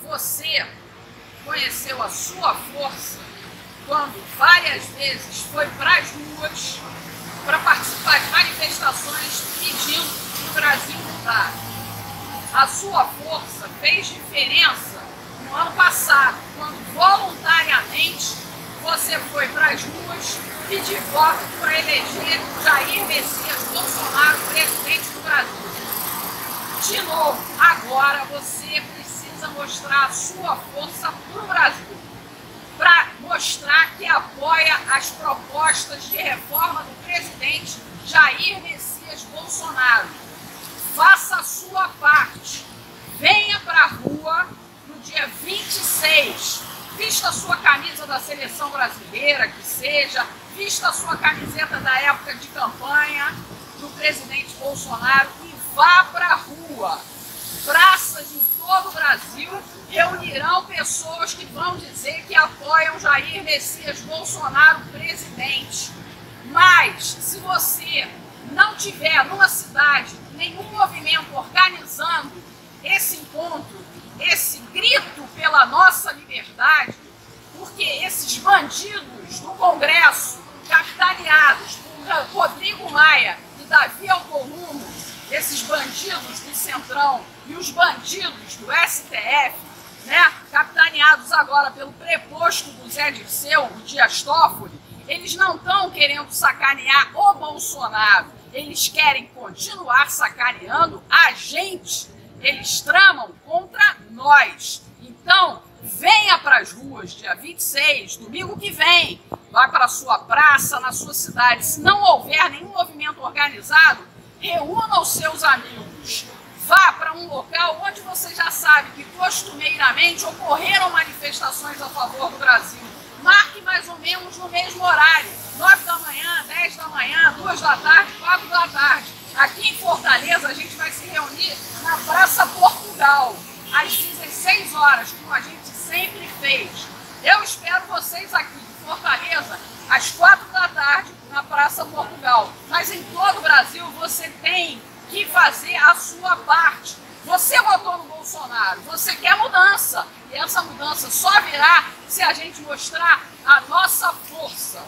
Você conheceu a sua força quando várias vezes foi para as ruas para participar de manifestações pedindo que o Brasil mudar. A sua força fez diferença no ano passado, quando voluntariamente você foi para as ruas pedir voto para eleger Jair Messias Bolsonaro presidente do Brasil. De novo, agora você precisa mostrar a sua força para o Brasil, para mostrar que apoia as propostas de reforma do presidente Jair Messias Bolsonaro. Faça a sua parte. Venha para a rua no dia 26. Vista a sua camisa da seleção brasileira, que seja. Vista a sua camiseta da época de campanha do presidente Bolsonaro e vá para a rua. Praças em todo o Brasil reunirão pessoas que vão dizer que apoiam Jair Messias Bolsonaro presidente. Mas, se você não tiver numa cidade nenhum movimento organizando esse encontro, esse grito pela nossa liberdade, porque esses bandidos do Congresso, capitaneados por Rodrigo Maia e Davi Alcolumbre, esses bandidos do Centrão e os bandidos do STF, capitaneados agora pelo preposto do Zé Dirceu, o Dias Toffoli, eles não estão querendo sacanear o Bolsonaro, eles querem continuar sacaneando a gente, eles tramam contra nós. Então, venha para as ruas dia 26, domingo que vem, vai para a sua praça, na sua cidade. Se não houver nenhum movimento organizado, reúna os seus amigos. Vá para um local onde você já sabe que costumeiramente ocorreram manifestações a favor do Brasil. Marque mais ou menos no mesmo horário, 9 da manhã, 10 da manhã, 2 da tarde, 4 da tarde. Aqui em Fortaleza a gente vai se reunir na Praça Portugal, às 16 horas, como a gente sempre fez. Eu espero vocês aqui em Fortaleza, às 4 da tarde, na Praça Portugal. Mas em todo o Brasil você tem que fazer a sua parte. Você votou no Bolsonaro, você quer mudança. E essa mudança só virá se a gente mostrar a nossa força.